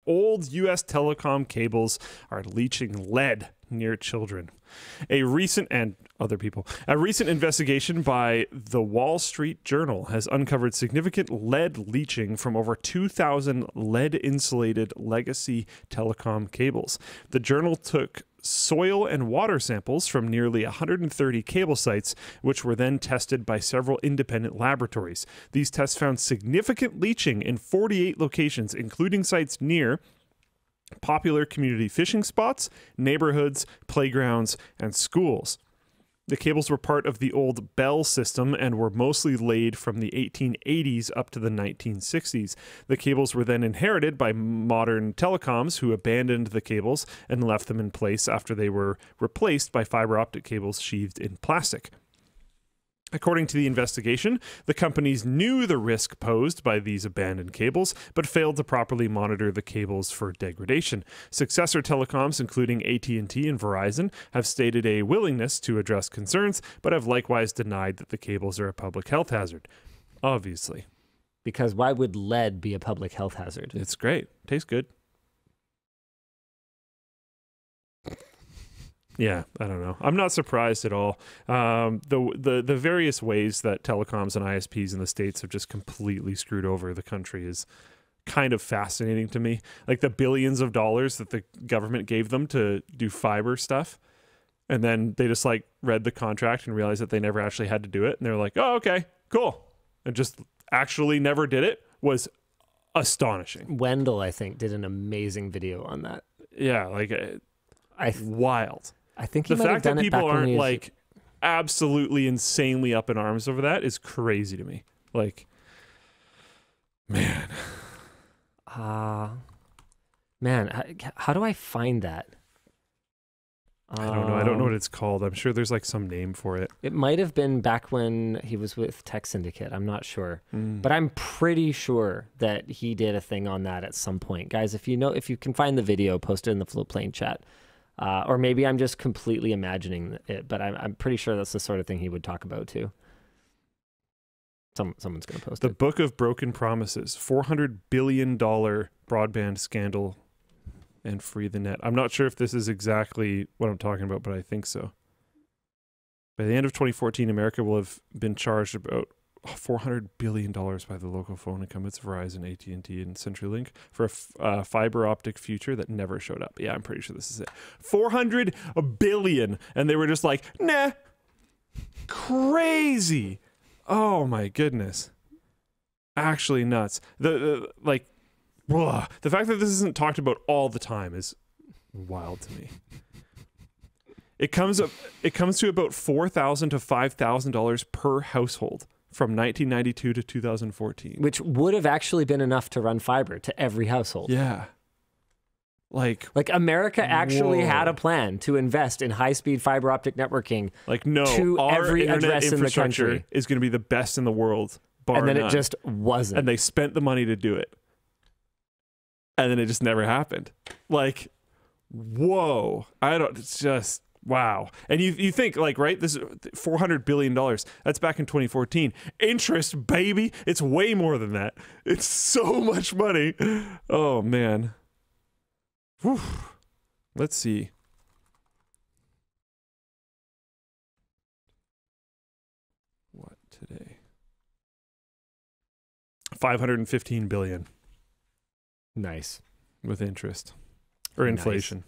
old U.S. telecom cables are leaching lead near children. A recent investigation by the Wall Street Journal has uncovered significant lead leaching from over 2,000 lead-insulated legacy telecom cables. The journal took soil and water samples from nearly 130 cable sites, which were then tested by several independent laboratories. These tests found significant leaching in 48 locations, including sites near popular community fishing spots, neighborhoods, playgrounds, and schools. The cables were part of the old Bell system and were mostly laid from the 1880s up to the 1960s. The cables were then inherited by modern telecoms, who abandoned the cables and left them in place after they were replaced by fiber optic cables sheathed in plastic. According to the investigation, the companies knew the risk posed by these abandoned cables, but failed to properly monitor the cables for degradation. Successor telecoms, including AT&T and Verizon, have stated a willingness to address concerns, but have likewise denied that the cables are a public health hazard. Obviously. Because why would lead be a public health hazard? It's great. Tastes good. Yeah, I don't know. I'm not surprised at all. The various ways that telecoms and ISPs in the States have just completely screwed over the country is kind of fascinating to me. Like the billions of dollars that the government gave them to do fiber stuff, and then they just like read the contract and realized that they never actually had to do it, and they're like, "Oh, okay, cool," and just actually never did it was astonishing. Wendell, I think, did an amazing video on that. Yeah, like wild. I think he the might have fact that done it people back when aren't he was... like absolutely insanely up in arms over that is crazy to me. Like, man, how do I find that? I don't know. I don't know what it's called. I'm sure there's like some name for it. It might have been back when he was with Tech Syndicate. I'm not sure, but I'm pretty sure that he did a thing on that at some point. Guys, if you can find the video, post it in the Floatplane chat. Or maybe I'm just completely imagining it, but I'm pretty sure that's the sort of thing he would talk about too. Someone's going to post The it. Book of Broken Promises, $400 billion broadband scandal and free the net. I'm not sure if this is exactly what I'm talking about, but I think so. By the end of 2014, America will have been charged about $400 billion by the local phone incumbents, Verizon, AT&T, and CenturyLink, for a fiber optic future that never showed up. Yeah, I'm pretty sure this is it. $400 billion. And they were just like, nah, crazy. Oh my goodness. Actually nuts. The fact that this isn't talked about all the time is wild to me. It comes to about $4,000 to $5,000 per household from 1992 to 2014. Which would have actually been enough to run fiber to every household. Yeah. Like America actually had a plan to invest in high-speed fiber optic networking. Like, no, to our every internet address in the infrastructure country is going to be the best in the world, bar and then none. it just wasn't. And they spent the money to do it. And then it just never happened. Like, whoa. It's just, wow. And you think, like, right, this is $400 billion. That's back in 2014. Interest, baby. It's way more than that. It's so much money. Oh, man. Whew. Let's see. What today? $515 billion. Nice. With interest or inflation.